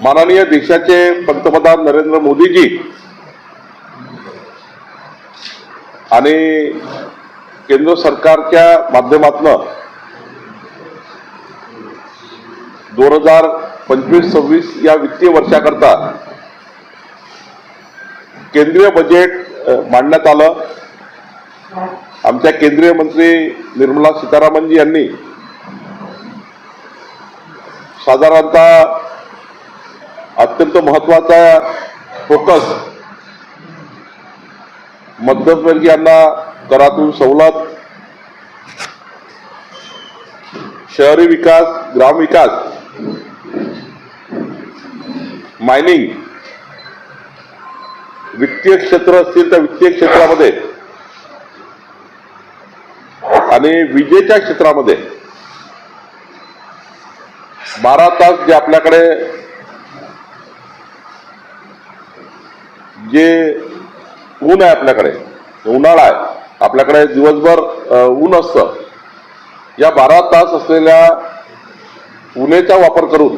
माननीय देशाचे पंतप्रधान नरेंद्र मोदीजी आणि केंद्र सरकारच्या माध्यमातून 2025-26 या वित्तीय वर्षाकरता केंद्रीय बजेट मांडण्यात आलं। आमच्या केंद्रीय मंत्री निर्मला सीतारामनजी यांनी साधारणतः अत्यंत महत्त्वाचा फोकस मध्यमवर्गीयांना करातून सवलत, शहरी विकास, ग्राम विकास, मायनिंग, वित्तीय क्षेत्र असतील तर वित्तीय क्षेत्रामध्ये आणि विजेच्या क्षेत्रामध्ये 12 तास जे आपल्याकडे जे ऊन आहे, आपल्याकडे उन्हाळा आहे, आपल्याकडे दिवसभर ऊन असतं, या 12 तास असलेल्या उन्हाचा वापर करून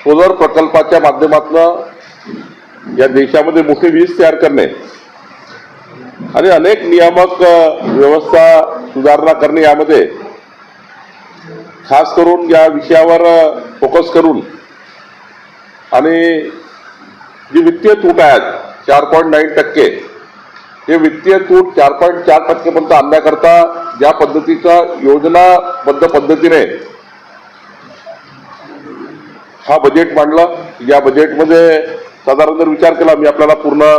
सोलर प्रकल्पाच्या माध्यमातून या देशामध्ये मोठी वीज तयार करणे आणि अनेक नियामक व्यवस्था सुधारणा करणे, यामध्ये खास करून या विषयावर फोकस करून आणि जी वित्तीय तूट आहेत 4.9%, हे वित्तीय तूट 4.4% पर्यंत आणण्याकरता ज्या पद्धतीचा योजनाबद्ध पद्धतीने हा बजेट मांडला, या बजेटमध्ये साधारण जर विचार केला, मी आपल्याला पूर्ण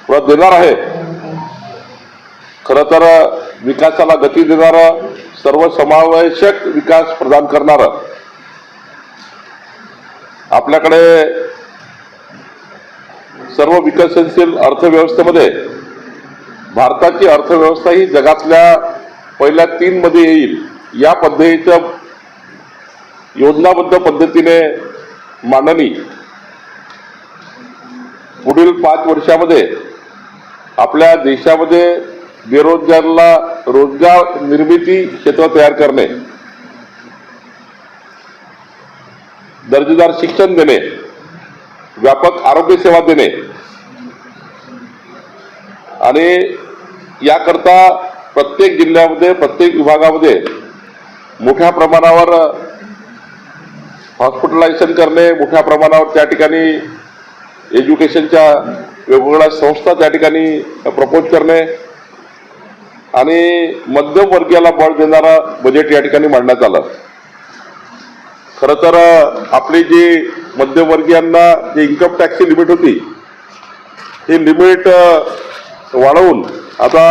प्रत देणार आहे। खरं तर विकासाला गती देणारं, सर्वसमावेशक विकास प्रदान करणारं, आपल्याकडे सर्व विकसनशील अर्थव्यवस्थेमध्ये भारताची अर्थव्यवस्था ही जगातल्या पहिल्या 3 मध्ये येईल, या पद्धतीचं योजनाबद्ध पद्धतीने मांडणी पुढील 5 वर्षामध्ये आपल्या देशामध्ये बेरोजगाराला रोजगार निर्मिती क्षेत्र तयार करणे, दर्जेदार शिक्षण देणे, व्यापक आरोग्य सेवा देणे आणि याकरता प्रत्येक जिल्ह्यामध्ये, प्रत्येक विभागामध्ये मोठ्या प्रमाणावर हॉस्पिटलायझेशन करणे, मोठ्या प्रमाणावर त्या ठिकाणी एज्युकेशनच्या वेगवेगळ्या संस्था त्या ठिकाणी प्रपोज करणे आणि मध्यमवर्गीयाला बळ देणारा बजेट या ठिकाणी मांडण्यात आलं। खरं तर आपली जी मध्यमवर्गीयांना जे इन्कम टॅक्सची लिमिट होती, ही लिमिट वाढवून आता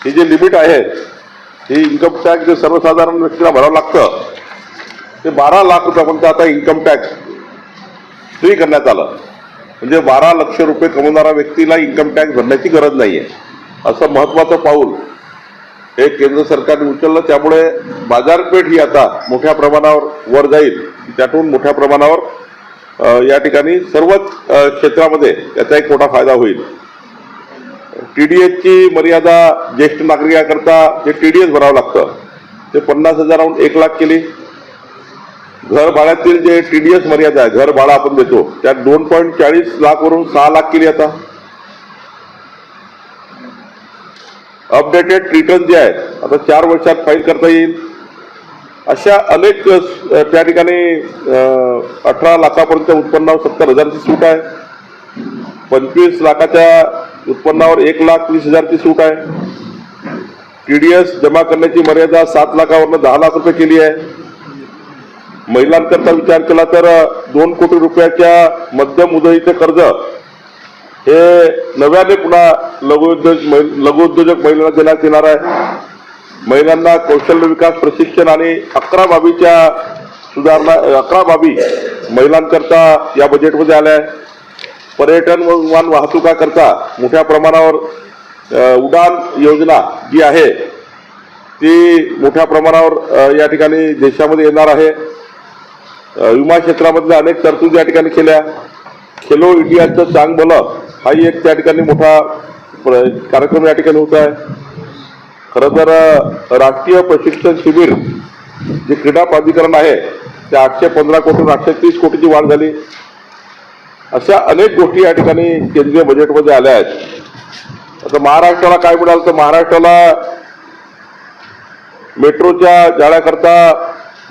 ही जी लिमिट आहे, ही इन्कम टॅक्स जे सर्वसाधारण व्यक्तीला भरावं लागतं, ते 12 लाख रुपयापर्यंत आता इन्कम टॅक्स फ्री करण्यात आलं। म्हणजे 12 लक्ष रुपये कमवणारा व्यक्तीला इन्कम टॅक्स भरण्याची गरज नाही आहे, असं महत्त्वाचं पाऊल हे केंद्र सरकारने उचललं। त्यामुळे बाजारपेठ ही आता मोठ्या प्रमाणावर वर जाईल, त्यातून मोठ्या प्रमाणावर या ठिकाणी सर्वच क्षेत्रामध्ये याचा एक मोठा फायदा होईल। TDSची मर्यादा ज्येष्ठ नागरिकांकरता जे TDS भरावं लागतं ते 50,000हून 1 लाख केली। घर भाड्यातील जे TDS मर्यादा आहे, घर भाडा आपण देतो, त्यात 2.40 लाखवरून 6 लाख केली। आता अपडेटेड रिटर्न जे आहेत आता 4 वर्षात फाईल करता येईल। अशा अनेक त्या ठिकाणी 18 लाखापर्यंत उत्पन्नावर 70,000ची सूट आहे, 25 लाखाच्या उत्पन्नावर 1,20,000ची सूट आहे। TDS जमा करण्याची मर्यादा 7 लाखावरून 10 लाख रुपये केली आहे। महिलांकरता विचार केला तर 2 कोटी रुपयाच्या मध्यम मुदतीचे कर्ज हे नव्याने पुन्हा लघु उद्योजक महिलांना देण्यात येणार आहे। महिलांना कौशल्य विकास प्रशिक्षण आणि 11 बाबीच्या सुधारणा, 11 बाबी महिलांकरता या बजेटमध्ये आल्या आहे। पर्यटन व विमान वाहतुकाकरता मोठ्या प्रमाणावर उडान योजना जी आहे ती मोठ्या प्रमाणावर या ठिकाणी देशामध्ये येणार आहे। विमा क्षेत्रामधल्या अनेक तरतुदी या ठिकाणी केल्या। खेलो इंडियाचं चांग भलं हाही एक त्या ठिकाणी मोठा कार्यक्रम या ठिकाणी होत आहे। खरं तर राष्ट्रीय प्रशिक्षण शिबिर जे क्रीडा प्राधिकरण आहे त्या 815 कोटीतून 830 कोटीची वाढ झाली. अशा अनेक गोष्टी या ठिकाणी केंद्रीय बजेटमध्ये आल्या आहेत. आता महाराष्ट्राला काय मिळालं तर महाराष्ट्राला मेट्रोच्या जाळ्याकरता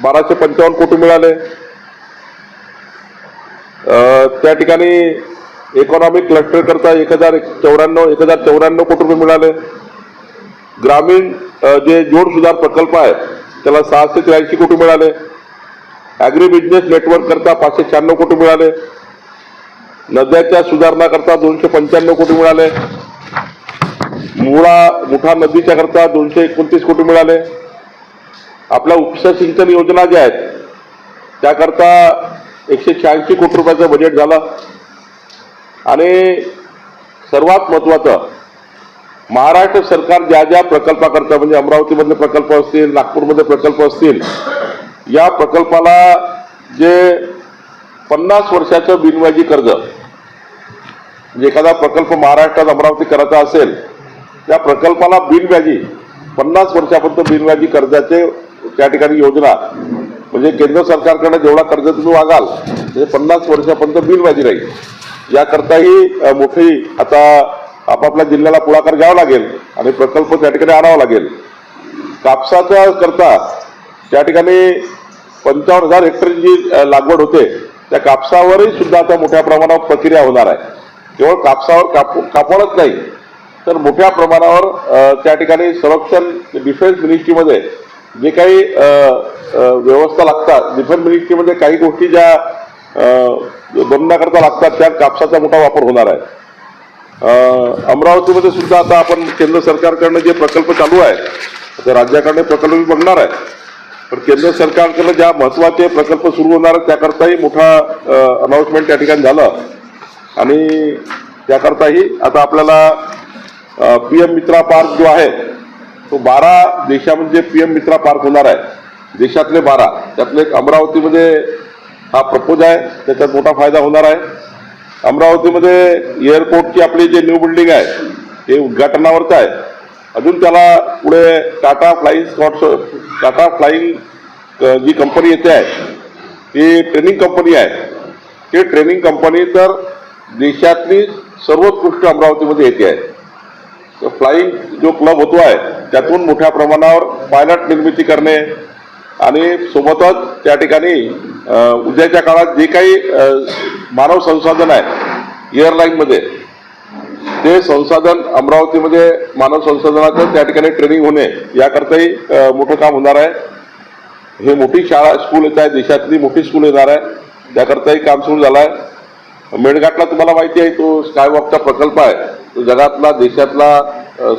1255 कोटी मिळाले. त्या ठिकाणी इकॉनॉमिक क्लस्टर करता 1094 कोटी रुपये मिळाले. ग्रामीण जे जोड सुधार प्रकल्प आहे त्याला 683 कोटी मिळाले. ॲग्री बिझनेस नेटवर्क करता 596 कोटी मिळाले. नद्याच्या सुधारणा करता 295 कोटी मिळाले. मुठा नदीच्या करता 229 कोटी मिळाले. आपल्या उपसा सिंचन योजना ज्या आहेत त्याकरता 186 कोटी रुपयाचं बजेट झालं. आणि सर्वात महत्त्वाचं, महाराष्ट्र सरकार ज्या ज्या प्रकल्पाकरता म्हणजे अमरावतीमधले प्रकल्प असतील, नागपूरमध्ये प्रकल्प असतील, या प्रकल्पाला जे 50 वर्षाचं बिनव्याजी कर्ज, म्हणजे एखादा प्रकल्प महाराष्ट्रात अमरावती करायचा असेल त्या प्रकल्पाला बिनव्याजी 50 वर्षापर्यंत बिनव्याजी कर्जाचे त्या ठिकाणी योजना, म्हणजे केंद्र सरकारकडे जेवढा कर्ज तुम्ही मागाल ते 50 वर्षापर्यंत बिनव्याजी राहील. याकरताही मोठी आता आपापल्या जिल्ह्याला पुढाकार घ्यावा लागेल आणि प्रकल्प त्या ठिकाणी आणावा लागेल. कापसाच्या करता त्या ठिकाणी 55,000 हेक्टरची जी लागवड होते त्या कापसावरही सुद्धा आता मोठ्या प्रमाणावर प्रक्रिया होणार आहे. केवळ कापसावर कापडच नाही तर मोठ्या प्रमाणावर त्या ठिकाणी संरक्षण डिफेन्स मिनिस्ट्रीमध्ये जे काही व्यवस्था लागतात, डिफेन्स मिनिस्ट्रीमध्ये काही गोष्टी ज्या बनवण्याकरता लागतात त्या कापसाचा मोठा वापर होणार आहे. अमरावतीमध्ये सुद्धा आता आपण केंद्र सरकारकडनं जे प्रकल्प चालू आहे तर राज्याकडे प्रकल्प बघणार आहे, पण केंद्र सरकारकडनं ज्या महत्त्वाचे प्रकल्प सुरू होणार आहेत त्याकरताही मोठा अनाऊन्समेंट त्या ठिकाणी झालं. आणि त्याकरताही आता आपल्याला PM मित्रा पार्क जो आहे तो 12 देशामध्ये PM मित्रा पार्क होणार आहे. देशातले 12 त्यातले एक अमरावतीमध्ये हा प्रपोज आहे, त्याच्यात मोठा फायदा होणार आहे. अमरावतीमध्ये एअरपोर्टची आपली जे न्यू बिल्डिंग आहे ते उद्घाटनावरच आहे. अजून त्याला पुढे टाटा फ्लाईंग जी कंपनी येते आहे ती ट्रेनिंग कंपनी आहे. ती ट्रेनिंग कंपनी तर देशातली सर्वोत्कृष्ट अमरावतीमध्ये येते आहे. फ्लाईंग जो क्लब होतो आहे त्यातून मोठ्या प्रमाणावर पायलट निर्मिती करणे आणि सोबतच त्या ठिकाणी उद्याच्या काळात जे काही मानव संसाधन आहे एअरलाईनमध्ये ते संसाधन अमरावतीमध्ये मानव संसाधनाचं त्या ठिकाणी ट्रेनिंग होणे याकरताही मोठं काम होणार आहे. हे मोठी शाळा स्कूल येत आहे, देशातली मोठी स्कूल येणार आहे, त्याकरताही काम सुरू झालं आहे. मेळघाटला तुम्हाला माहिती आहे तो स्कायवॉकचा प्रकल्प आहे, तो जगातला देशातला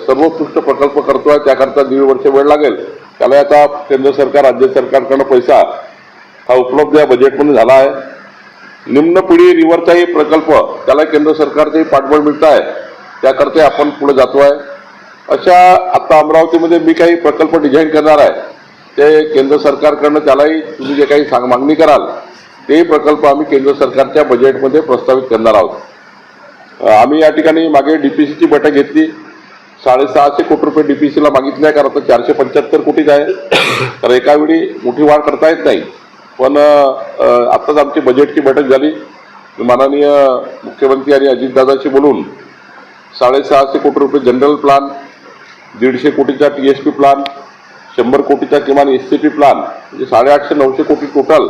सर्वोत्कृष्ट प्रकल्प करतोय. त्याकरता 1.5 वर्ष वेळ लागेल. त्याला आता केंद्र सरकार राज्य सरकारकडनं पैसा हा उपलब्ध या बजेटमध्ये झाला आहे. निम्न पिढी रिव्हरचाही प्रकल्प त्याला केंद्र सरकारचंही पाठबळ मिळत आहे, त्याकरता आपण पुढे जातो आहे. अशा आता अमरावतीमध्ये मी काही प्रकल्प डिझाईन करणार आहे ते केंद्र सरकारकडनं त्यालाही तुम्ही जे काही मागणी कराल ते प्रकल्प आम्ही केंद्र सरकारच्या बजेटमध्ये प्रस्तावित करणार आहोत. आम्ही या ठिकाणी मागे DPCची बैठक घेतली. 650 कोटी रुपये DPCला मागितले आहे, कारण आता 475 कोटीच आहे, तर एका वेळी मोठी वाढ करता येत नाही. पण आत्ताच आमची बजेटची बैठक झाली. माननीय मुख्यमंत्री आणि अजितदादाशी बोलून 650 कोटी रुपये जनरल प्लान, 150 कोटीचा TSP प्लान, 100 कोटीचा किमान SCP प्लान, म्हणजे 850-900 कोटी टोटल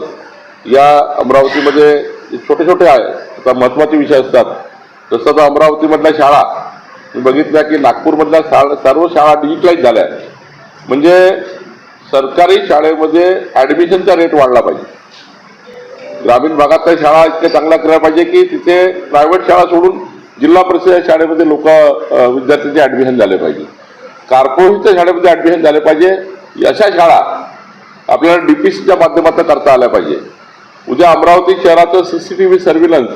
या अमरावतीमध्ये छोटे छोटे आहे. आता महत्त्वाचे विषय असतात जसं तर अमरावतीमधल्या शाळा मी बघितल्या की नागपूरमधल्या सर्व शाळा डिजिटलाइज झाल्या, म्हणजे सरकारी शाळेमध्ये ॲडमिशनचा रेट वाढला पाहिजे. ग्रामीण भागातल्या शाळा इतक्या चांगल्या केल्या पाहिजे की तिथे प्रायव्हेट शाळा सोडून जिल्हा परिषद शाळेमध्ये विद्यार्थ्यांचे ॲडमिशन झाले पाहिजे, कॉर्पोरेशनच्या शाळेमध्ये ॲडमिशन झाले पाहिजे. अशा शाळा आपल्याला DPCच्या माध्यमातून करता आल्या पाहिजे. उद्या अमरावती शहराचं CCTV सर्व्हिलन्स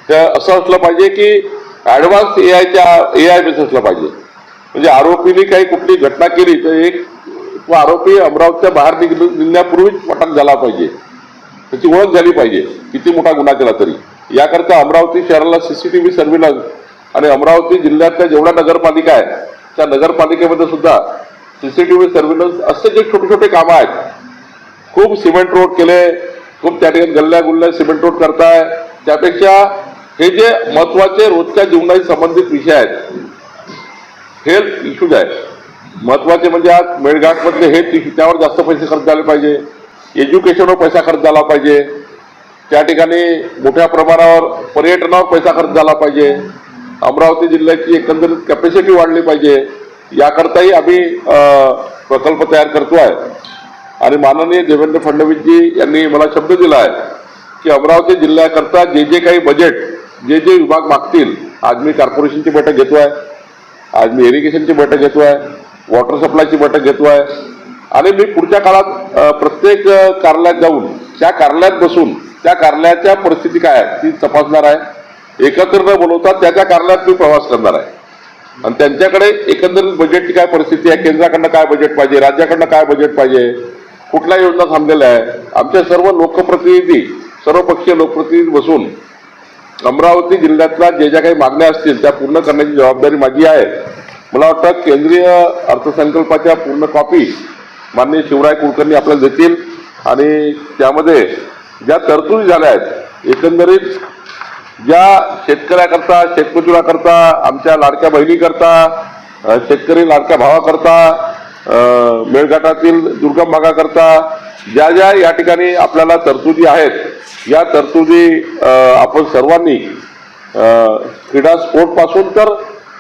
हे असं असलं पाहिजे की ॲडव्हान्स AI बेस असलं पाहिजे. म्हणजे आरोपीने काही कुठली घटना केली तर एक आरोपी अमरावतीच्या बाहेर निघण्यापूर्वीच अटक झाला पाहिजे, त्याची ओळख झाली पाहिजे किती मोठा गुन्हा केला तरी. याकरता अमरावती शहराला CCTV सर्व्हिलन्स आणि अमरावती जिल्ह्यातल्या जेवढ्या नगरपालिका आहेत त्या नगरपालिकेमध्ये सुद्धा CCTV सर्व्हिलन्स असे जे छोटे छोटे कामं आहेत. खूप सिमेंट रोड केले, खूप त्या ठिकाणी गल्ल्या गुल्ल्या सिमेंट रोड करताय. त्यापेक्षा हे जे महत्वाचे रोजच्या जीवनाशी संबंधित विषय आहेत, हेल्थ इश्यूज आहेत महत्वाचे, म्हणजे आज मेळघाटमधले हेल्थ इश्यू त्यावर जास्त पैसे खर्च झाले पाहिजे, एज्युकेशनवर पैसा खर्च झाला पाहिजे, त्या ठिकाणी मोठ्या प्रमाणावर पर्यटनावर पैसा खर्च झाला पाहिजे, अमरावती जिल्ह्याची एकंदरीत कॅपॅसिटी वाढली पाहिजे. याकरताही आम्ही प्रकल्प तयार करतो आहे. आणि माननीय देवेंद्र फडणवीसजी यांनी मला शब्द दिला आहे की अमरावती जिल्ह्याकरता जे जे काही बजेट जे जे विभाग मागतील, आज मी कॉर्पोरेशनची बैठक घेतो आहे, आज मी इरिगेशनची बैठक घेतो आहे, वॉटर सप्लायची बैठक घेतो आहे, आणि मी पुढच्या काळात प्रत्येक कार्यालयात जाऊन त्या कार्यालयात बसून त्या कार्यालयाच्या परिस्थिती काय आहे ती तपासणार आहे. एकत्र न बोलवता त्या कार्यालयात मी प्रवास करणार आहे आणि त्यांच्याकडे एकंदरीत बजेटची काय परिस्थिती आहे, केंद्राकडनं काय बजेट पाहिजे, राज्याकडनं काय बजेट पाहिजे, कुठल्या योजना थांबलेल्या आहे, आमच्या सर्व लोकप्रतिनिधी सर्वपक्षीय लोकप्रतिनिधी बसून अमरावती जिल्ह्यातल्या जे ज्या काही मागण्या असतील त्या पूर्ण करण्याची जबाबदारी माझी आहे. मला वाटतं केंद्रीय अर्थसंकल्पाच्या पूर्ण कॉपी माननीय शिवराय कुलकर्णी आपल्याला देतील आणि त्यामध्ये ज्या तरतुदी झाल्या आहेत, एकंदरीत ज्या शेतकऱ्याकरता, शेतमजुराकरता, आमच्या लाडक्या बहिणीकरता, शेतकरी लाडक्या भावाकरता, मेळघाटातील दुर्गम भागाकरता ज्या ज्या या ठिकाणी आपल्याला तरतुदी आहेत, या तरतुदी आपण सर्वांनी क्रीडा स्पोर्टपासून तर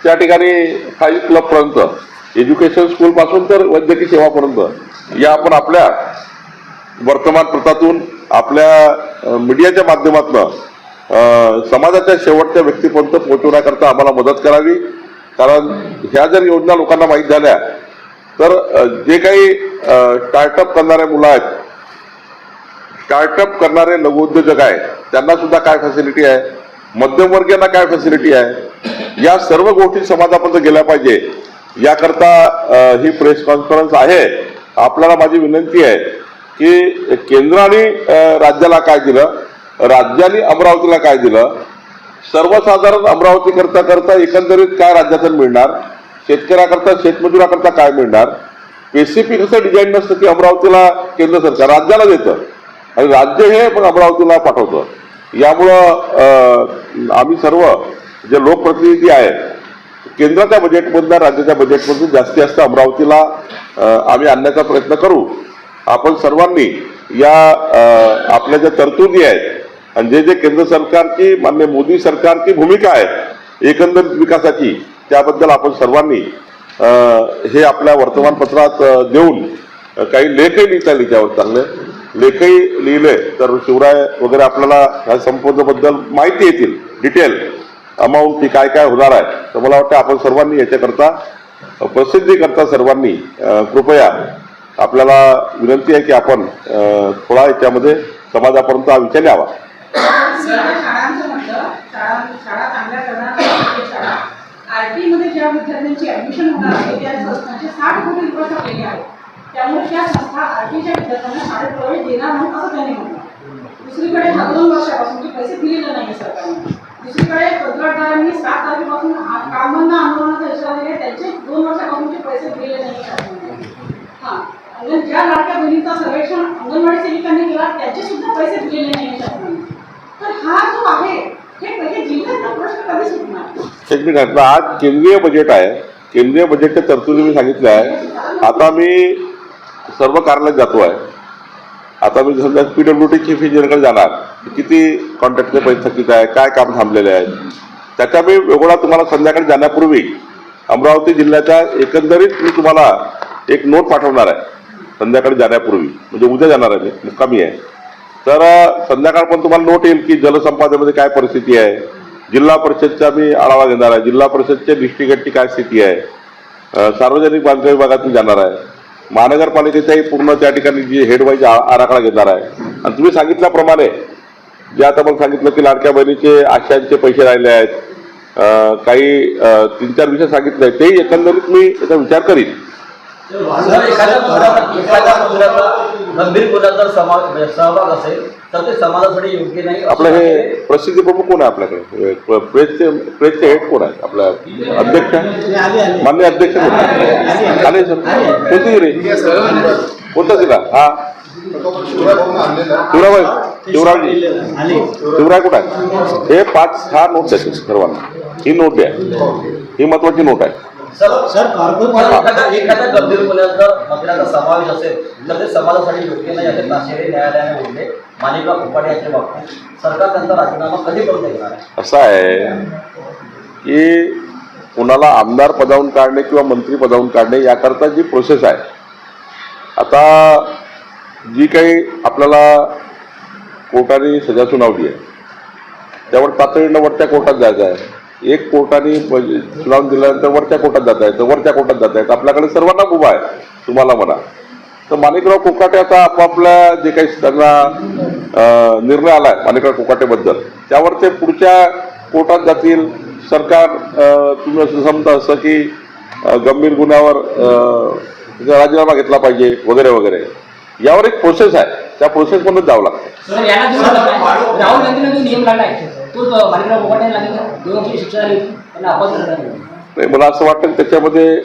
त्या ठिकाणी फाईल क्लबपर्यंत, एज्युकेशन स्कूलपासून तर वैद्यकीय सेवापर्यंत या आपण आपल्या वर्तमानपत्रातून, आपल्या मीडियाच्या माध्यमातून समाजाच्या शेवटच्या व्यक्तीपर्यंत पोहोचवण्याकरता आम्हाला मदत करावी. कारण ह्या जर योजना लोकांना माहीत झाल्या तर जे काही स्टार्टअप करणारे मुलं आहेत, स्टार्टअप करणारे लघुउद्योजक आहेत, त्यांना सुद्धा काय फॅसिलिटी आहे, मध्यमवर्गीयांना काय फॅसिलिटी आहे, या सर्व गोष्टी समाजापर्यंत गेल्या पाहिजे. याकरता ही प्रेस कॉन्फरन्स आहे. आपल्याला माझी विनंती आहे की केंद्राने राज्याला काय दिलं, राज्याने अमरावतीला काय दिलं, सर्वसाधारण अमरावती करता एकंदरीत काय राज्यातून मिळणार, शेतकऱ्याकरता शेतमजुराकरता काय मिळणार, स्पेसिफिक असं डिझाईन नसतं की अमरावतीला केंद्र सरकार राज्याला देतं आणि राज्य हे पण अमरावतीला पाठवतं. यामुळं आम्ही सर्व जे लोकप्रतिनिधी आहेत, केंद्राच्या बजेटमधून राज्याच्या बजेटमधून जास्तीत अमरावतीला आम्ही आणण्याचा प्रयत्न करू. आपण सर्वांनी या आपल्या ज्या तरतुदी आहेत आणि जे जे केंद्र सरकारची, माननीय मोदी सरकारची भूमिका आहे एकंदरीत विकासाची, त्याबद्दल आपण सर्वांनी हे आपल्या वर्तमानपत्रात देऊन काही लेखही लिहिता येईल, त्यावर चांगले लेखही लिहिले तर शिवराय वगैरे आपल्याला ह्या संपूर्णबद्दल माहिती येतील, डिटेल अमाऊंट ती काय काय होणार आहे. तर मला वाटतं आपण सर्वांनी याच्याकरता प्रसिद्धीकरता सर्वांनी कृपया आपल्याला विनंती आहे की आपण थोडा याच्यामध्ये समाजापर्यंत हा विचार यावा. शाळा चांगल्या करणार, आरटी मध्ये ज्या विद्यार्थ्यांची ऍडमिशन होणार आहे त्या संस्थांचे 60 कोटी रुपये ठरलेले आहेत. त्यामुळे त्या संस्था आरटीच्या विद्यार्थ्यांना शाळेत प्रवेश देणार नाही असं त्यांनी म्हटलं. दुसरीकडे हा 2 वर्षापासून ते पैसे दिलेले नाही सरकारने. दुसरीकडे कंत्राटदारांनी 7 तारखेपासून काम बंद आंदोलनाचा इशारा दिला, त्यांचे 2 वर्षापासूनचे पैसे दिलेले नाही. हां, ज्या लाडक्या बहिणीचा सर्वेक्षण अंगणवाडी सेविकांनी केला त्याचे सुद्धा पैसे दिलेले नाही शासनाने. तर हा जो आहे हे पहिले जिल्ह्यातला प्रश्न कधी सुटणार? एक मिनिट, आज केंद्रीय बजेट आहे, केंद्रीय बजेटच्या तरतुदी मी सांगितल्या आहे. आता मी सर्व कार्यालयात जातो आहे. आता मी समजा PWD चीफ इंजिनियरकडे जाणार, किती कॉन्ट्रॅक्टचे पैसे थकीत आहे, काय काम थांबलेले आहेत, त्याचा मी वेगळा तुम्हाला संध्याकाळी जाण्यापूर्वी अमरावती जिल्ह्याच्या एकंदरीत मी तुम्हाला एक नोट पाठवणार आहे संध्याकाळी जाण्यापूर्वी, म्हणजे उद्या जाणार आहे, मी मुक्कामी आहे. तर संध्याकाळ पण तुम्हाला नोट येईल की जलसंपादनामध्ये काय परिस्थिती आहे, जिल्हा परिषदचा मी आढावा घेणार आहे, जिल्हा परिषदच्या डिस्ट्रिक्टची काय स्थिती आहे, सार्वजनिक बांधकाम विभागात मी जाणार आहे, महानगरपालिकेच्याही पूर्ण त्या ठिकाणी जी हेडवाईज आराखडा घेणार आहे. आणि तुम्ही सांगितल्याप्रमाणे जे आता मला सांगितलं की लाडक्या बहिणीचे आशांचे पैसे राहिले आहेत, काही 3-4 विषय सांगितले, तेही एकंदरीत मी याचा विचार करीन. गंभीर गुन्ह्यात सहभाग असेल तर ते समाजासाठी योग्य नाही. आपलं हे प्रसिद्धी प्रमुख कोण आहे आपल्याकडे, प्रेसचे हेड कोण आहेत, आपल्या अध्यक्ष मान्य अध्यक्ष कोण आहे? आले सर, कोणती रे, कोणता दिला? हा शिवराय कुठं आहे? हे 5-6 नोट द्यायचे सर्वांना. ही नोट द्या, ही महत्वाची नोट आहे. सर एखाद्या गंभीर गुन्ह्यात जर मंत्र्याचा समावेश असेल तर ते समाजासाठी योग्य नाही असे ताशेरे न्यायालयाने बोलले. माणिकराव कोकाटे यांच्या बाबतीत सरकार त्यांचा राजीनामा कधी करून देणार आहे? असं आहे की कोणाला आमदार पदावरून काढणे किंवा मंत्री पदावरून काढणे याकरता जी प्रोसेस आहे, आता जी काही आपल्याला कोर्टाने सजा सुनावली आहे त्यावर तातडीनं वरच्या कोर्टात जायचं आहे. एक कोर्टाने सुनावून दिल्यानंतर वरच्या कोर्टात जाता येतं, वरच्या कोर्टात जाता येतं. आपल्याकडे सर्वांना उभा आहे, तुम्हाला म्हणा. तर माणिकराव कोकाटे आता आपापल्या जे काही त्यांना निर्णय आला आहे माणिकराव कोकाटेबद्दल, त्यावर ते पुढच्या कोर्टात जातील. सरकार तुम्ही असं समजा असं की गंभीर गुन्ह्यावर राजीनामा घेतला पाहिजे वगैरे वगैरे, यावर एक प्रोसेस आहे, त्या प्रोसेसमधून जावं लागतं. राहुल गांधींना जो नियम लागला आहे तो माणिकराव कोकाटे लागला, 2 वर्षाची शिक्षा झाली, त्यांना अपत्र नाही, मला असं वाटतं की त्याच्यामध्ये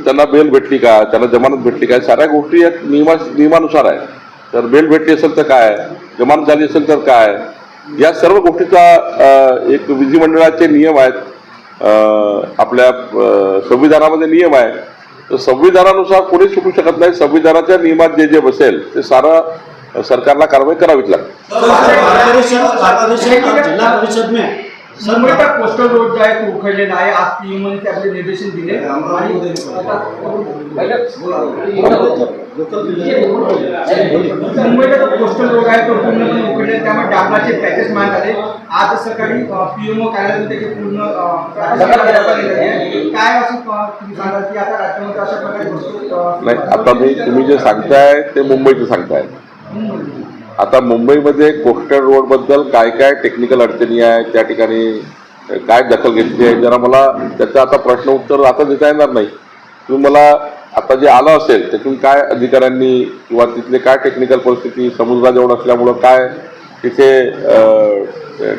त्यांना बेल भेटली का, त्यांना जमानत भेटली काय, साऱ्या गोष्टी या नियमानुसार आहे. तर बेल भेटली असेल तर काय, जमानत झाली असेल तर काय, या सर्व गोष्टीचा एक विधिमंडळाचे नियम आहेत, आपल्या संविधानामध्ये नियम आहे. तर संविधानानुसार कोणी सुटू शकत नाही. संविधानाच्या नियमात जे जे बसेल ते सारं सरकारला कारवाई करावीच लागते. जिल्हा परिषद में मुंबईचा पोस्टल रोड जो आहे तो उखडलेला आहे. आज पीएमओने त्याकडे निर्देशन दिले आणि मुंबईचा जो पोस्टल रोड आहे तो पूर्णपणे उखडलेला, त्यामुळे डांबराचे पॅचेस मारण्यात आले. आज सकाळी पीएमओ कार्यालयात त्याचे पूर्ण काय असं तुम्ही सांगाल की आता राज्यामध्ये अशा प्रकारे वस्तू नाही, आता तुम्ही जे सांगताय ते मुंबईचं सांगताय. आता मुंबईमध्ये कोस्टल रोडबद्दल काय काय टेक्निकल अडचणी आहे, त्या ठिकाणी काय दखल घेतली आहे, जरा मला त्याचं आता प्रश्न उत्तर आता देता येणार नाही. तुम्ही मला आता जे आलं असेल त्यातून काय अधिकाऱ्यांनी किंवा तिथले काय टेक्निकल परिस्थिती समुद्राजवळ असल्यामुळं काय तिथे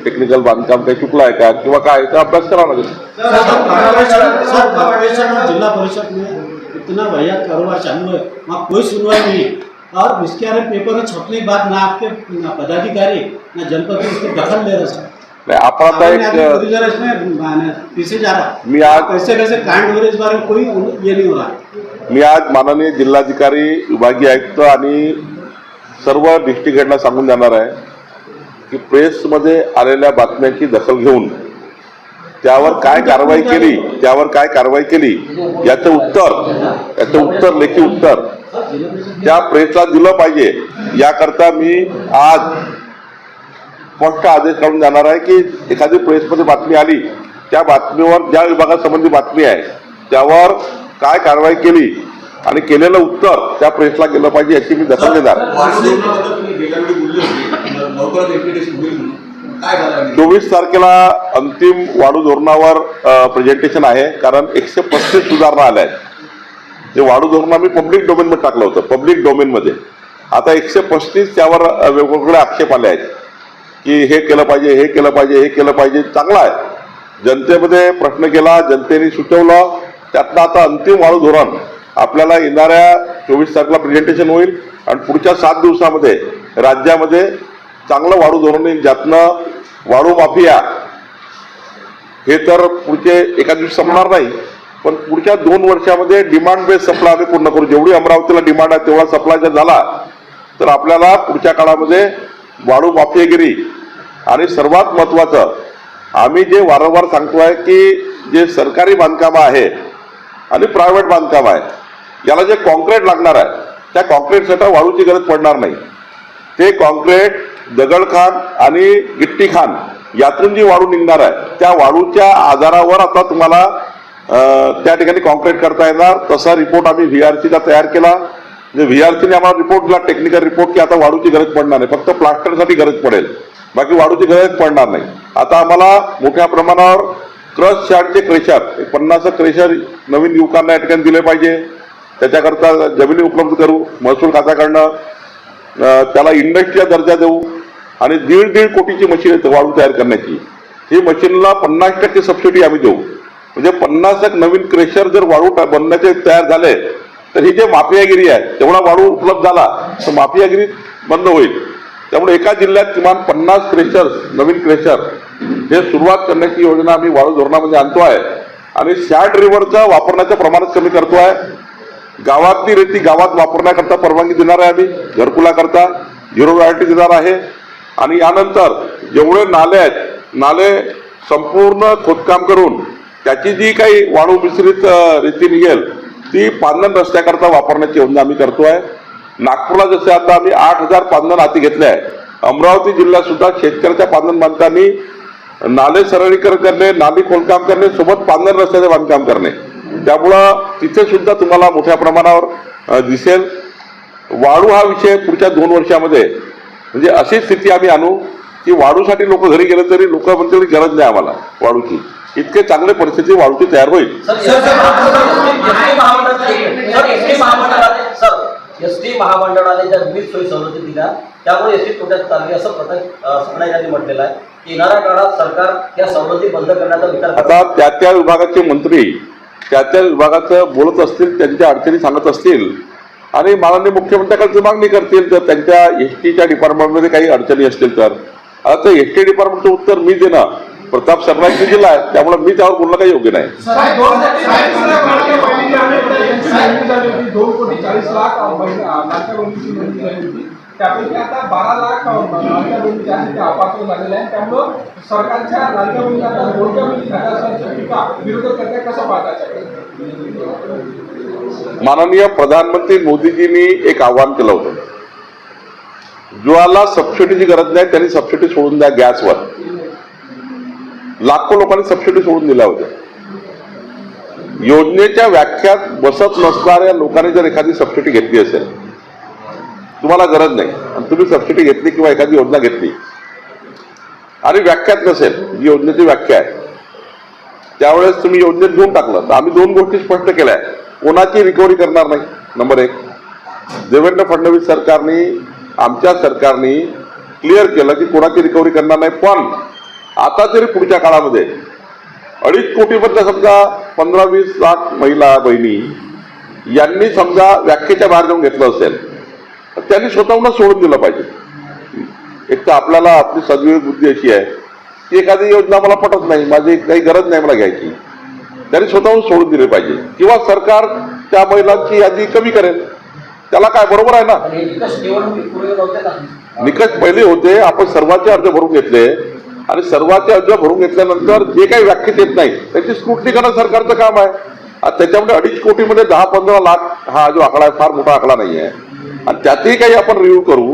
टेक्निकल बांधकाम काही चुकलं आहे का किंवा काय, याचा अभ्यास करावा लागेल. जिला परिषद में इतना वाहियात कारोबार चालू है, वहाँ कोई सुनवाई नहीं है और इसके बारे में पेपर में छपने के बाद ना आपके पदाधिकारी ना जनपद उसकी दखल ले रहे हैं. नाही, आपण आता एक पीछे जा रहा है. मी आज कैसे कैसे कांड हो रहे इस बारे में कोई ये नहीं हो रहा. मी आज माननीय जिल्हाधिकारी, विभागीय आयुक्त आणि सर्व डिस्ट्रिक्ट हेडला सांगून जाणार आहे की प्रेसमध्ये आलेल्या बातम्यांची दखल घेऊन त्यावर काय कारवाई केली याचं उत्तर लेखी उत्तर त्या प्रेसला दिलं पाहिजे. याकरता मी आज स्पष्ट आदेश काढून जाणार आहे की एखादी प्रेसमध्ये बातमी आली, त्या बातमीवर ज्या विभागासंबंधी बातमी आहे त्यावर काय कारवाई केली आणि केलेलं उत्तर त्या प्रेसला गेलं पाहिजे याची मी दखल घेणार. 24 तारखेला अंतिम वाढू धोरणावर प्रेझेंटेशन आहे, कारण 135 सुधारणा आल्या आहेत. ते वाढू धोरण आम्ही पब्लिक डोमेनमध्ये टाकलं होतं, पब्लिक डोमेनमध्ये. आता 135 त्यावर वेगवेगळे आक्षेप आले आहेत की हे केलं पाहिजे. चांगलं आहे, जनतेमध्ये प्रश्न केला, जनतेने सुचवलं, त्यातनं आता अंतिम वाढू धोरण आपल्याला येणाऱ्या 24 तारखेला प्रेझेंटेशन होईल आणि पुढच्या 7 दिवसामध्ये राज्यामध्ये चांगलं वाढू धोरण येईल, ज्यातनं वाढू माफिया हे तर पुढचे एका दिवशी संपणार नाही, पण पुढच्या 2 वर्षामध्ये डिमांड बेस सप्लाय आम्ही पूर्ण करू. जेवढी अमरावतीला डिमांड आहे तेवढा सप्लाय जर झाला तर आपल्याला पुढच्या काळामध्ये वाढू माफियागिरी आणि सर्वात महत्त्वाचं आम्ही जे वारंवार सांगतोय की जे सरकारी बांधकामं आहे आणि प्रायव्हेट बांधकाम आहे, याला जे कॉन्क्रीट लागणार आहे त्या कॉन्क्रीटसाठी वाळूची गरज पडणार नाही. ते कॉन्क्रीट दगडखान आणि गिट्टीखान यातून जी वाळू निघणार आहे त्या वाळूच्या आधारावर आता तुम्हाला त्या ठिकाणी कॉन्क्रीट करता येणार. तसा रिपोर्ट आम्ही व्हीआरसीला तयार केला. म्हणजे व्हीआरसीने आम्हाला रिपोर्ट दिला, टेक्निकल रिपोर्ट, की आता वाळूची गरज पडणार नाही, फक्त प्लास्टरसाठी गरज पडेल, बाकी वाळूची गरज पडणार नाही. आता आम्हाला मोठ्या प्रमाणावर क्रश शार्टचे क्रेशर 50 क्रेशर नवीन युवकांना या ठिकाणी दिले पाहिजे. त्याच्याकरता जमिनी उपलब्ध करू, महसूल खात्याकडनं त्याला इंडस्ट्रीचा दर्जा देऊ आणि 1.5 कोटीची मशीन आहे वाळू तयार करण्याची. ही मशीनला 50% सबसिडी आम्ही देऊ. म्हणजे 50 नवीन क्रेशर जर वाळू बनण्याचे तयार झाले तर ही जे माफियागिरी आहे तेवढा वाळू उपलब्ध झाला तर माफियागिरी बंद होईल. त्यामुळे एका जिल्ह्यात किमान 50 क्रेशर्स, नवीन क्रेशर हे सुरुवात करण्याची योजना आम्ही वाळू धोरणामध्ये आणतो आहे. आणि शॅड रिव्हरचा वापरण्याचं प्रमाणच कमी करतो आहे. गावातली रेती गावात वापरण्याकरता परवानगी देणार आहे आम्ही, घरकुलाकरता झिरो रॉयल्टी देणार आहे. आणि यानंतर जेवढे नाले आहेत, नाले संपूर्ण खोदकाम करून त्याची जी काही वाळू मिश्रित रेती निघेल ती पांदन रस्त्याकरता वापरण्याची योजना आम्ही करतो आहे. नागपूरला जसे आता आम्ही 8,000 पांदन हाती घेतले आहे, अमरावती जिल्ह्यात सुद्धा शेतकऱ्याच्या पांदन बांधकांनी नाले सरळीकरण करणे, नाली खोदकाम करणे, सोबत पांदन रस्त्याचे बांधकाम करणे. त्यामुळं तिथे सुद्धा तुम्हाला मोठ्या प्रमाणावर दिसेल. वाळू हा विषय पुढच्या 2 वर्षामध्ये म्हणजे अशी स्थिती आम्ही आणू की वाळूसाठी लोक घरी गेले तरी लोक म्हणतील गरज नाही आम्हाला वाळूची, इतके चांगले परिस्थिती वाळूची तयार होईल. एसटी महामंडळाने ज्या विविध सोयी सवलती दिल्या त्यामुळे एसटी तोट्यात चालली असं सकळा यांनी म्हटलेलं आहे. येणाऱ्या काळात सरकार या सवलती बंद करण्याचा विचार आता त्या विभागाचे मंत्री त्या विभागाचं बोलत असतील, त्यांच्या अडचणी सांगत असतील आणि माननीय मुख्यमंत्र्याकडे मागणी करतील तर त्यांच्या एसटीच्या डिपार्टमेंटमध्ये काही अडचणी असतील तर. आता एसटी डिपार्टमेंटचं उत्तर मी देणं प्रताप सरनाईकने दिलं आहे, त्यामुळे मी त्यावर बोलणं काही योग्य नाही. 2,40,00,000 त्यापैकी आता 12 लाख लाडक्या बहिणीसाठी अपात्र झालेले आहे. त्यामुळं सरकारच्या लाडक्या बहिणी आता कोणत्या टीका विरोध करते कसं पाहता? माननीय प्रधानमंत्री मोदीजींनी एक आवाहन केलं होतं, ज्याला सबसिडीची गरज नाही त्यांनी सबसिडी सोडून द्या गॅसवर. लाखो लोकांनी सबसिडी सोडून दिल्या होत्या. योजनेच्या व्याख्यात बसत नसणाऱ्या लोकांनी जर एखादी सबसिडी घेतली असेल, तुम्हाला गरज नाही आणि तुम्ही सबसिडी घेतली किंवा एखादी योजना घेतली आणि व्याख्यात नसेल, जी योजनेची व्याख्या आहे, त्यावेळेस तुम्ही योजनेत घेऊन टाकलं तर आम्ही 2 गोष्टी स्पष्ट केल्या. कोणाची रिकव्हरी करणार नाही, नंबर 1. देवेंद्र फडणवीस सरकारने, आमच्या सरकारने क्लिअर केलं की कोणाची रिकव्हरी करणार नाही. पण आता तरी पुढच्या काळामध्ये 2.5 कोटीमधल्या समजा 15-20 लाख महिला बहिणी यांनी समजा व्याख्येच्या बाहेर जाऊन घेतलं असेल तर त्यांनी स्वतःहूनच सोडून दिलं पाहिजे. एक तर आपल्याला आपली सद्विवेक बुद्धी अशी आहे की एखादी योजना मला पटत नाही, माझी काही गरज नाही मला घ्यायची, त्यांनी स्वतःहून सोडून दिले पाहिजे. किंवा सरकार त्या महिलांची यादी कमी करेल, त्याला काय बरोबर आहे ना. निकष पहिले होते, आपण सर्वांचे अर्ज भरून घेतले आणि सर्वांचे अर्ज भरून घेतल्यानंतर जे काही व्याख्येत येत नाही त्याची स्क्रुटनी करणं सरकारचं काम आहे. त्याच्यामध्ये 2.5 कोटीमध्ये 10-15 लाख हा जो आकडा आहे फार मोठा आकडा नाही आहे. आणि त्यातही काही आपण रिव्ह्यू करू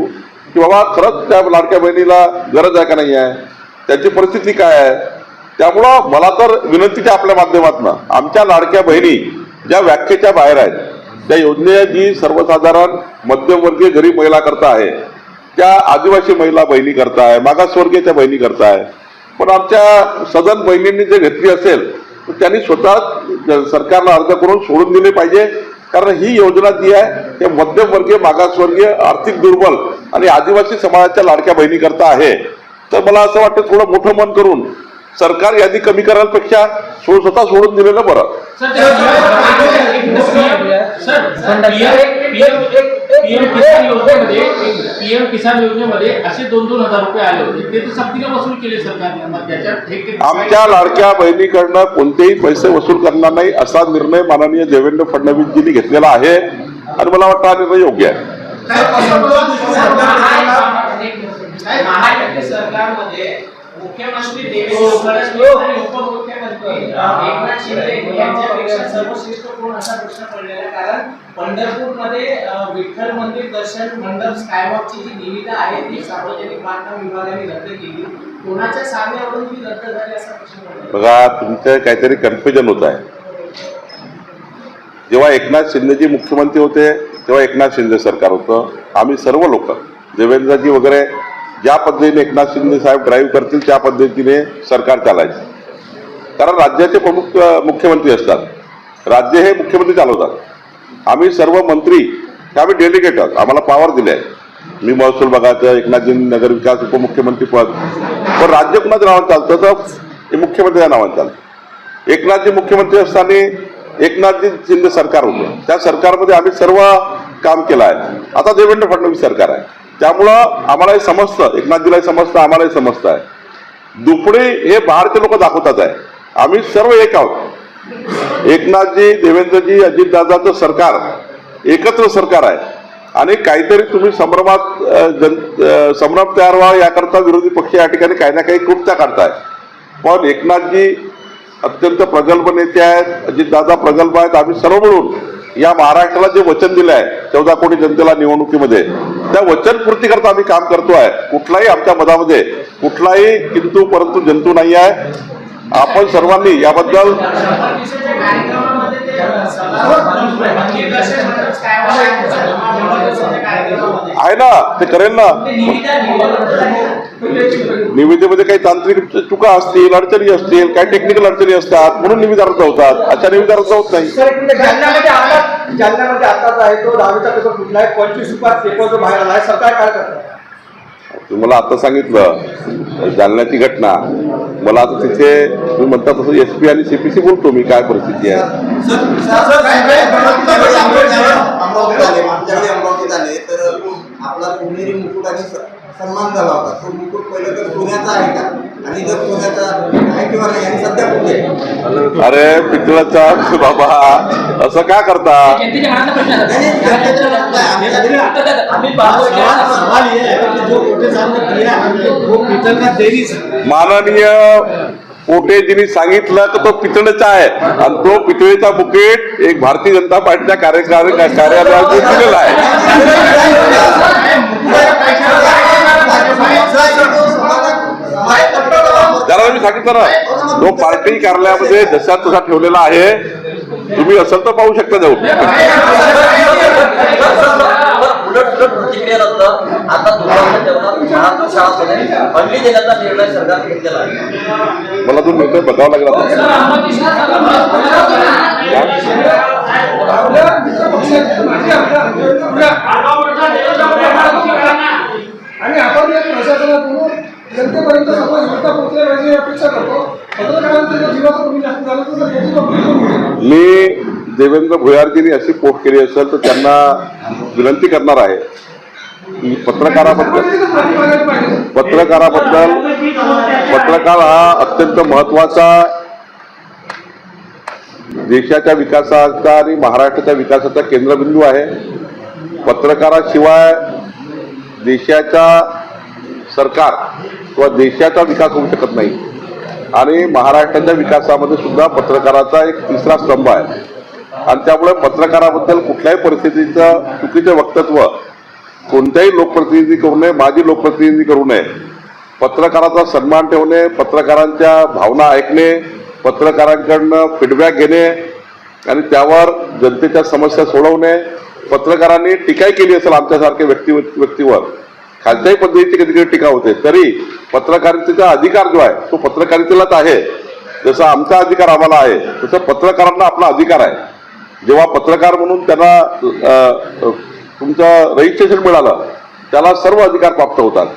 की बाबा खरंच त्या लाडक्या बहिणीला गरज आहे का नाही आहे, त्याची परिस्थिती काय आहे. त्यामुळं मला तर विनंतीच्या आपल्या माध्यमातून आमच्या लाडक्या बहिणी ज्या व्याख्येच्या बाहेर आहेत, त्या योजने जी सर्वसाधारण मध्यमवर्गीय गरीब महिला करता आहे, त्या आदिवासी महिला बहिणी करताय, मागासवर्गीयच्या बहिणी करताय, पण आमच्या सदन बहिणींनी जे घेतली असेल तर त्यांनी स्वतः सरकारला अर्ज करून सोडून दिले पाहिजे. कारण ही योजना जी आहे ते मध्यमवर्गीय, मागासवर्गीय, आर्थिक दुर्बल आणि आदिवासी समाजाच्या लाडक्या बहिणी करता आहे. तर मला असं वाटतं थोडं मोठं मन करून सरकार यादी कमी करण्यापेक्षा स्वतः सोडून दिलेलं बरं. पीएम किसान योजनेमध्ये असे 2-2 हजार रुपये आले होते, ते तर सक्तीने वसूल केले सरकारने. आमच्या लाडक्या बहिणीकडनं कोणतेही पैसे वसूल करणार नाही असा निर्णय माननीय देवेंद्र फडणवीसजींनी घेतलेला आहे आणि मला वाटतं हा निर्णय योग्य आहे. महाराष्ट्र सरकारमध्ये मुख्यमंत्री देवेंद्र फडणवीस आणि उपमुख्यमंत्री एकनाथ शिंदे यांच्यापेक्षा सर्वश्रेष्ठ कोण असा प्रश्न पडलेला आहे. कारण पंढरपूरमध्ये विठ्ठल मंदिर दर्शन मंडप स्कायवॉकची जी निविदा आहे ती सार्वजनिक बांधकाम विभागाने रद्द केली. कोणाच्या सांगण्यावरून ती रद्द झाली असा प्रश्न पडला. बघा, तुमचं काहीतरी कन्फ्युजन होत आहे. जेव्हा एकनाथ शिंदेजी मुख्यमंत्री होते तेव्हा एकनाथ शिंदे सरकार होतं. आम्ही सर्व लोक देवेंद्रजी वगैरे ज्या पद्धतीने एकनाथ शिंदे साहेब ड्राईव्ह करतील त्या पद्धतीने सरकार चालायचं. कारण राज्याचे प्रमुख मुख्यमंत्री असतात, राज्य हे मुख्यमंत्री चालवतात. आम्ही सर्व मंत्री हे आम्ही डेलिगेट आहोत, आम्हाला पॉवर दिले आहे. मी महसूल बघायचं, एकनाथजी नगर विकास उपमुख्यमंत्री पद, पण राज्य कुणाच्या नावात चालतं तर हे मुख्यमंत्र्यांच्या नावात चालतं. एकनाथजी मुख्यमंत्री असताना एकनाथजी शिंदे सरकार होतं, त्या सरकारमध्ये आम्ही सर्व काम केलं आहे. आता देवेंद्र फडणवीस सरकार आहे, त्यामुळं आम्हालाही समजतं, एकनाथजीलाही समजतं, आम्हालाही समजतं आहे. दुपडे हे बाहेरचे लोक दाखवतात आहे, आम्ही सर्व एक आहोत. एकनाथजी, देवेंद्रजी, अजितदादाचं सरकार एकत्र सरकार आहे आणि काहीतरी तुम्ही संभ्रम तयार व्हावा याकरता विरोधी पक्ष या ठिकाणी काही ना काही कृत्या काढताय. पण एकनाथजी अत्यंत प्रगल्भ नेते आहेत, अजितदादा प्रगल्भ आहेत. आम्ही सर्व मिळून या महाराष्ट्राला जे वचन दिलं आहे 14 कोटी जनतेला निवडणुकीमध्ये, त्या वचनपूर्ती करता आम्ही काम करतो आहे. कुठलाही आमच्या मनामध्ये कुठलाही किंतु परंतु जंतू नाही आहे. आपण सर्वांनी याबद्दल आहे ना, ते करेल ना. निविदेमध्ये काही तांत्रिक चुका असतील, अडचणी असतील, काही टेक्निकल अडचणी असतात म्हणून निविदा रद्द होतात. अशा निविदा रद्द होत नाही. जालन्यामध्ये आताच आहे तो 10वीचा पेपर फुटला आहे, 25 पेपर जो बाहेर आला आहे, सरकार काय करतं? तुम्हाला आता सांगितलं जालन्याची घटना. मला आता तिथे तुम्ही म्हणता तसं SP आणि CPC बोलतो मी काय परिस्थिती आहे. अमरावतीत आले तर आपला पुणेरी मुकुट आणि सन्मान झाला होता. तो मुकुट पहिलं तर पुण्याचा आहे का, आणि जर पुण्याचा आहे किंवा नाही, आणि सध्या कुठे? अरे पितळाचा बाबा असं का करता? जनतेच्या मनातला प्रश्न सवाल ये है कि जो कोटे साहब ने किया है वो पीतल का देरी से माननीय पोटेजींनी सांगितलं की तो पितळेचा आहे आणि तो पितळेचा मुकुट एक भारतीय जनता पार्टीच्या कार्यालयात दिलेला आहे. त्याला मी सांगितलं ना, तो पार्टी कार्यालयामध्ये जसा तसा ठेवलेला आहे. तुम्ही असेल तर पाहू शकता जाऊन. उलट प्रतिक्रियानंतर आता दुपारच्या जेवणात महाराष्ट्र शाळांमध्ये अंडी देण्याचा निर्णय सरकारने घेतलेला आहे. मला तो निर्णय बघावा लागला आणि आपण या प्रशासनातून जनतेपर्यंत सर्व योजना पोहोचल्या पाहिजे अपेक्षा करतो. पत्रकारांच्या जीवाचं कमी जास्त झालं तर याची कंप्लेंट करून घेऊ. मी देवेंद्र भुयारजींनी अशी पोस्ट केली असेल तर त्यांना विनंती करणार आहे की पत्रकार हा अत्यंत महत्वाचा देशाच्या विकासाचा आणि महाराष्ट्राच्या विकासाचा केंद्रबिंदू आहे. पत्रकाराशिवाय देशाचा सरकार किंवा देशाचा विकास होऊ शकत नाही आणि महाराष्ट्राच्या विकासामध्ये सुद्धा पत्रकाराचा एक तिसरा स्तंभ आहे. आणि त्यामुळे पत्रकाराबद्दल कुठल्याही परिस्थितीचं चुकीचं वक्तव्य कोणत्याही लोकप्रतिनिधी करू नये, माजी लोकप्रतिनिधी करू नये. पत्रकाराचा सन्मान ठेवणे, पत्रकारांच्या भावना ऐकणे, पत्रकारांकडनं फीडबॅक घेणे आणि त्यावर जनतेच्या समस्या सोडवणे. पत्रकारांनी टीकाही केली असेल आमच्यासारख्या व्यक्तीवर, खालच्याही पद्धतीची कधी कधी टीका होते, तरी पत्रकारितेचा अधिकार जो आहे तो पत्रकारितेलाच आहे. जसा आमचा अधिकार आम्हाला आहे तसं पत्रकारांना आपला अधिकार आहे. जेव्हा पत्रकार म्हणून त्यांना तुमचं रजिस्ट्रेशन मिळालं त्याला सर्व अधिकार प्राप्त होतात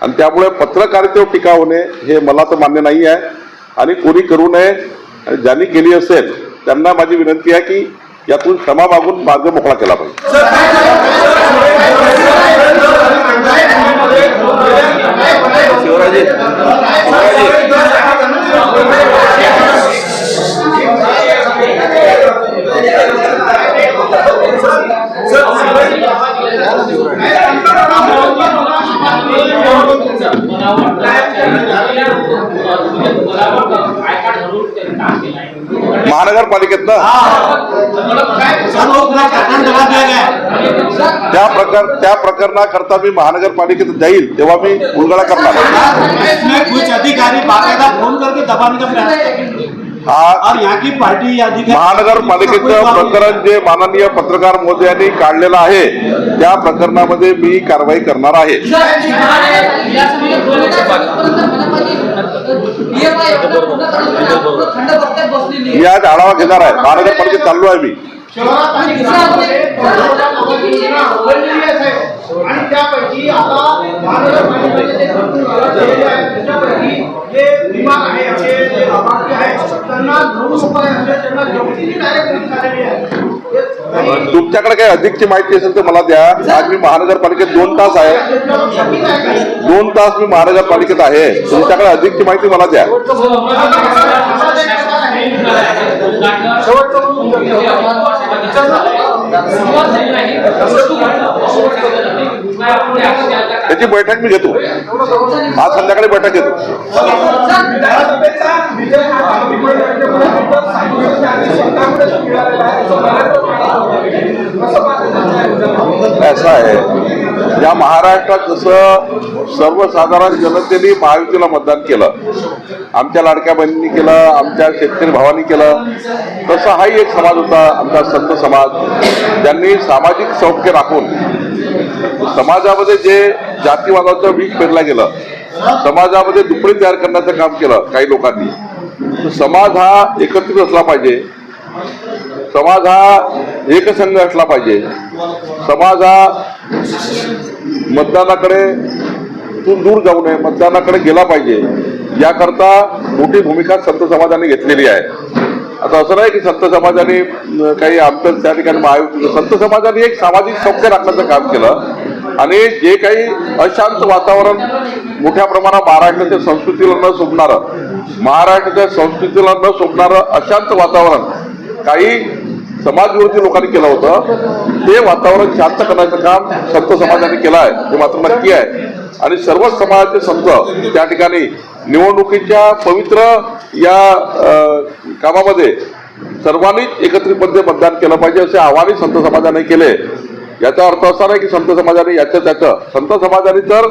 आणि त्यामुळे पत्रकारितेवर टीका होणे हे मला तर मान्य नाही आहे आणि कोणी करू नये. आणि ज्यांनी केली असेल त्यांना माझी विनंती आहे की यातून क्षमा मागून मार्ग मोकळा केला पाहिजे. महानगरपालिकेतनं त्या प्रकरणाकरता मी महानगरपालिकेत जाईल तेव्हा मी उलगडा करणार. कुछ अधिकारी बाकायदा फोन करके दबाने का प्रयास करेंगे और यहाँ की पार्टी अधिकारी महानगरपालिकेचं प्रकरण जे माननीय पत्रकार महोदयांनी काढलेलं आहे त्या प्रकरणामध्ये मी कारवाई करणार आहे. मी आज आढावा घेणार आहे. महानगरपालिकेत चाललो आहे मी. आणि त्यापैकी आता महानगरपालिकेचे जे विमान आहे असे जे लाभार्थी आहेत त्यांना 9 रुपये त्यांना जप्तीची डायरेक्ट झालेली आहे. तुमच्याकडे काही अधिकची माहिती असेल तर मला द्या. आज मी महानगरपालिकेत 2 तास आहे, 2 तास मी महानगरपालिकेत आहे. तुमच्याकडे अधिकची माहिती मला द्या. त्याची बैठक मी घेतो. आज संध्याकाळी बैठक घेतो. असं आहे, या महाराष्ट्रात जसं सर्वसाधारण जनतेने महायुतीला मतदान केलं, आमच्या लाडक्या बहिणींनी केलं, आमच्या शेतकरी भावांनी केलं, तसा हाही एक समाज होता आमचा संत समाज, ज्यांनी सामाजिक सौख्य राखून समाजामध्ये जे जातीवादाचं बीज पेरलं गेलं, समाजामध्ये दुपडी तयार करण्याचं काम केलं काही लोकांनी. तर समाज हा एकत्रित असला पाहिजे, समाज हा एकसंघ असला पाहिजे, समाज हा मतदानाकडे दूर जाऊ नये, मतदानाकडे गेला पाहिजे, याकरता मोठी भूमिका संत समाजाने घेतलेली आहे. आता असं नाही की संत समाजाने काही आमचं त्या ठिकाणी महायुती, संत समाजाने एक सामाजिक सौख्य राखण्याचं काम केलं आणि जे काही अशांत वातावरण मोठ्या प्रमाणात महाराष्ट्राच्या संस्कृतीला न शोभणारं, महाराष्ट्राच्या संस्कृतीला न शोभणारं अशांत वातावरण काही समाजविरोधी लोकांनी केलं होतं, ते वातावरण शांत करण्याचं काम संत समाजाने केलं आहे, हे मात्र नक्की आहे. आणि सर्व समाजाचे संत त्या ठिकाणी निवडणुकीच्या पवित्र या कामामध्ये सर्वांनीच एकत्रितपणे मतदान केलं पाहिजे असे आवाहन संत समाजाने केले. याचा अर्थ असा नाही की संत समाजाने त्याचं संत समाजाने तर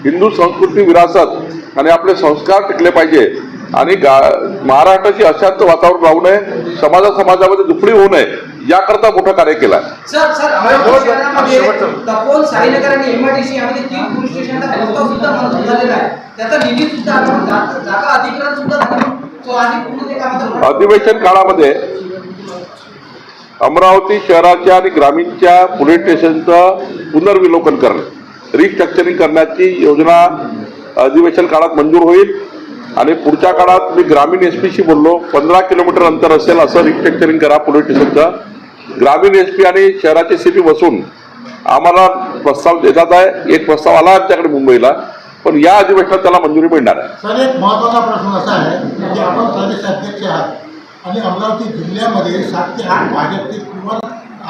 हिंदू संस्कृती, विरासत आणि आपले संस्कार टिकले पाहिजे आणि महाराष्ट्राची अशांत वातावरण राहू नये, समाजामध्ये दुपडी होऊ नये, याकरता मोठं कार्य केलं आहे. तपोन, साईनगर आणि एमआयडीसी यामध्ये 3 पोलीस स्टेशनचा प्रस्ताव सुद्धा मंजूर झालेला आहे. त्याचा निधी सुद्धा आपण जागा अधिग्रहण सुद्धा झालं. तो आधी पूर्ण ते कामाचं अधिवेशन काळामध्ये अमरावती शहराच्या आणि ग्रामीणच्या पोलीस स्टेशनचं पुनर्विलोकन करणे, रिस्ट्रक्चरिंग करण्याची योजना अधिवेशन काळात मंजूर होईल आणि पुढच्या काळात मी ग्रामीण एसपीशी बोललो, 15 किलोमीटर अंतर असेल असं रिस्ट्रक्चरिंग करा पोलीस स्टेशनचं. ग्रामीण एसपी आणि शहराचे सीपी बसून आम्हाला प्रस्ताव देतात आहे. एक प्रस्ताव आला आमच्याकडे मुंबईला, पण या अधिवेशनात त्याला मंजुरी मिळणार आहे. सर, एक महत्त्वाचा प्रश्न असा आहे की आपण प्रदेश अध्यक्ष आहात आणि अमरावती जिल्ह्यामध्ये 7 ते 8 भाजपचे किंवा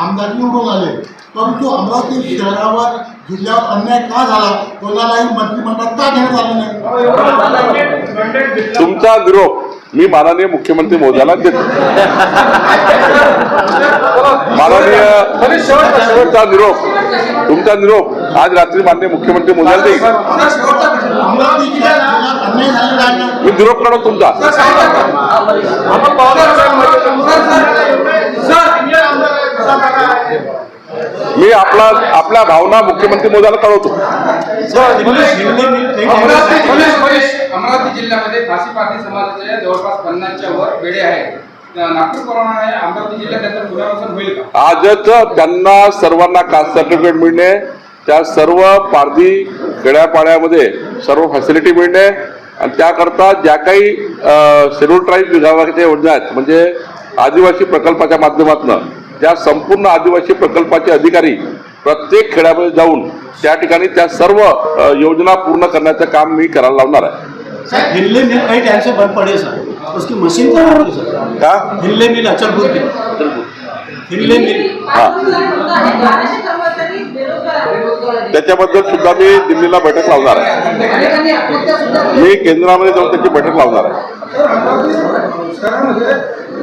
आमदार निवडून आले, परंतु अमरावती शहरावर जिल्ह्यावर अन्याय का झाला, कोणालाही मंत्रिमंडळात का घेण्यात आलं नाही? तुमचा निरोप मी माननीय मुख्यमंत्री महोदयाला देतो. माननीय शेवटचा निरोप, तुमचा निरोप आज रात्री माननीय मुख्यमंत्री महोदयाला देईल. अमरावती जिल्ह्यात अन्याय झालेला आहे ना? मी निरोप काढतो तुमचा. मी आपल्या भावना मुख्यमंत्री महोदयाला कळवतो. अमरावती जिल्ह्यामध्ये फाशी पाटी समाजाच्या जवळपास 50च्या वर बेडे आहेत. नागपूरप्रमाणे अमरावती जिल्ह्यात त्याचं पुनर्वसन होईल का? आजच त्यांना सर्वांना कास्ट सर्टिफिकेट मिळणे, त्या सर्व पारधी खेड्यापाड्यामध्ये सर्व फॅसिलिटी मिळणे आणि त्याकरता ज्या काही शेड्यूल ट्राईब विभागाच्या योजना आहेत, म्हणजे आदिवासी प्रकल्पाच्या माध्यमातून त्या संपूर्ण आदिवासी प्रकल्पाचे अधिकारी प्रत्येक खेड्यामध्ये जाऊन त्या ठिकाणी त्या सर्व योजना पूर्ण करण्याचं काम मी करायला लावणार आहे. हिल्ले मिल कई टाइम से बंद पड़े सर, उसकी मशीन कहाँ होगी सर? का हिल्ले मिल अचलपुर के हिल्ले मिल, त्याच्याबद्दल सुद्धा मी दिल्लीला बैठक लावणार आहे. मी केंद्रामध्ये जाऊन त्याची बैठक लावणार आहे.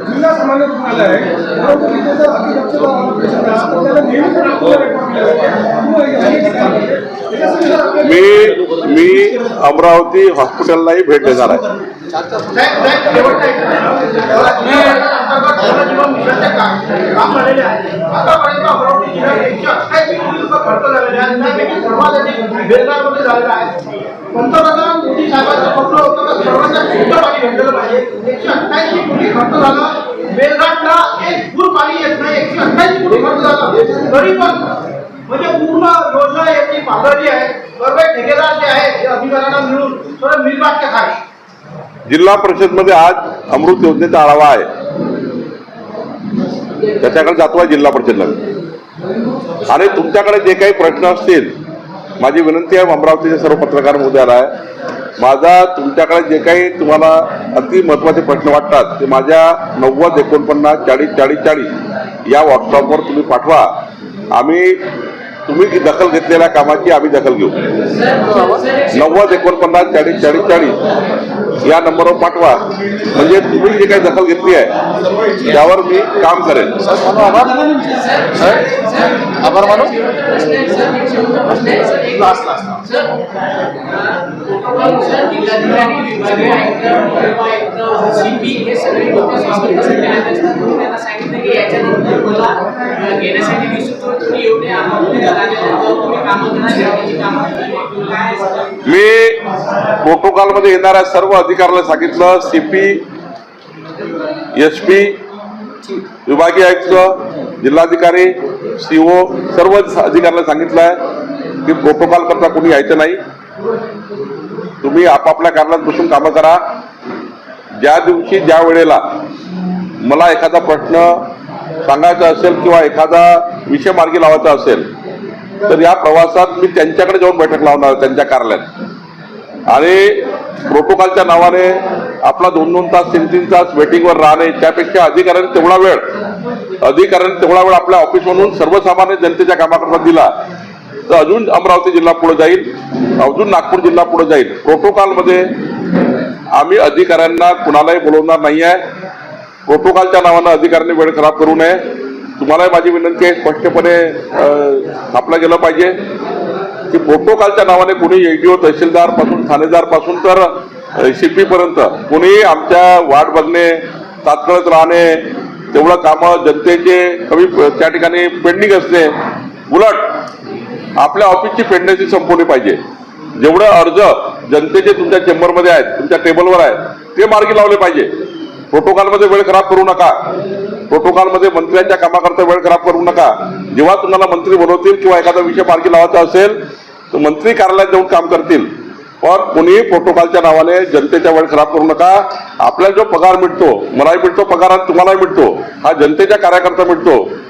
जिल्हा सामान्य रुग्णालय मी अमरावती हॉस्पिटललाही भेट देणार आहे. पंतप्रधान मोदी साहेबांचं स्वप्न होतं का सर्वांना शुद्ध पाणी भेटलं पाहिजे. 128 कोटी खर्च झाला, बेलघाटला एक फूट पाणी येत नाही. 128 कोटी खर्च झाला, तरी पण म्हणजे पूर्ण योजना याची पागळली आहे. सर्व ठेकेदार जे आहे ते अधिकाऱ्यांना मिळून थोडं मिलबाटच्या खाली. जिल्हा परिषद मध्ये आज अमृत योजनेचा आढावा आहे, त्याच्याकडे जातो आहे जिल्हा परिषदला. आणि तुमच्याकडे जे काही प्रश्न असतील, माझी विनंती आहे अमरावतीचे सर्व पत्रकार महोदयाला आहे, माझा तुमच्याकडे जे काही तुम्हाला अति महत्त्वाचे प्रश्न वाटतात ते माझ्या 90 49 40 40 40 या व्हॉट्सअपवर तुम्ही पाठवा. तुम्ही दखल घेतलेल्या कामाची आम्ही दखल घेऊ. 90 49 40 40 40 या नंबरवर पाठवा. म्हणजे तुम्ही जे काही दखल घेतली आहे त्यावर मी काम करेन. मी प्रोटोकॉलमध्ये येणाऱ्या सर्व अधिकाऱ्याला सांगितलं, CP, SP, विभागीय आयुक्त, जिल्हाधिकारी, CO सर्व अधिकाऱ्याला सांगितलं आहे की प्रोटोकॉल करता कोणी यायचं नाही. तुम्ही आपापल्या कारणात बसून कामं करा. ज्या दिवशी ज्या वेळेला मला एखादा प्रश्न सांगायचा असेल किंवा एखादा विषय मार्गी लावायचा असेल तर या प्रवासात मी त्यांच्याकडे जाऊन बैठक लावणार त्यांच्या कार्यालयात. आणि प्रोटोकॉलच्या नावाने आपला 2-2 तास 3-3 तास वेटिंगवर राहणे, त्यापेक्षा अधिकाऱ्यांनी तेवढा वेळ आपल्या ऑफिसमधून सर्वसामान्य जनतेच्या कामाकरता दिला तर अजून अमरावती जिल्हा पुढे जाईल, अजून नागपूर जिल्हा पुढे जाईल. प्रोटोकॉलमध्ये आम्ही अधिकाऱ्यांना कुणालाही बोलवणार नाही आहे. प्रोटोकॉलच्या नावानं अधिकाऱ्यांनी वेळ खराब करू नये. तुम्हालाही माझी विनंती आहे, स्पष्टपणे आपलं गेलं पाहिजे की प्रोटोकॉलच्या नावाने कोणी ADO तहसीलदार पासून ठाणेदार पासून तर CP पर्यंत कोणी आमच्या वाट बघणे, तात्काळच राहणे, तेवढं कामं जनतेचे कमी त्या ठिकाणी पेंडिंग असणे. उलट आपल्या ऑफिसची पेंडन्सी संपवली पाहिजे. जेवढे अर्ज जनतेचे तुमच्या चेंबरमध्ये आहेत, तुमच्या टेबलवर आहेत ते मार्गी लावले पाहिजे. प्रोटोकॉलमध्ये वेळ खराब करू नका. प्रोटोकॉलमध्ये मंत्र्यांच्या कामाकरता वेळ खराब करू नका. जेव्हा तुम्हाला मंत्री बोलवतील किंवा एखादा विषय मार्गी लावायचा असेल तर मंत्री कार्यालयात जाऊन काम करतील. पण कोणीही प्रोटोकॉलच्या नावाने जनतेचा वेळ खराब करू नका. आपल्याला जो पगार मिळतो, मलाही मिळतो पगार आणि तुम्हालाही मिळतो, हा जनतेच्या कार्याकरता मिळतो.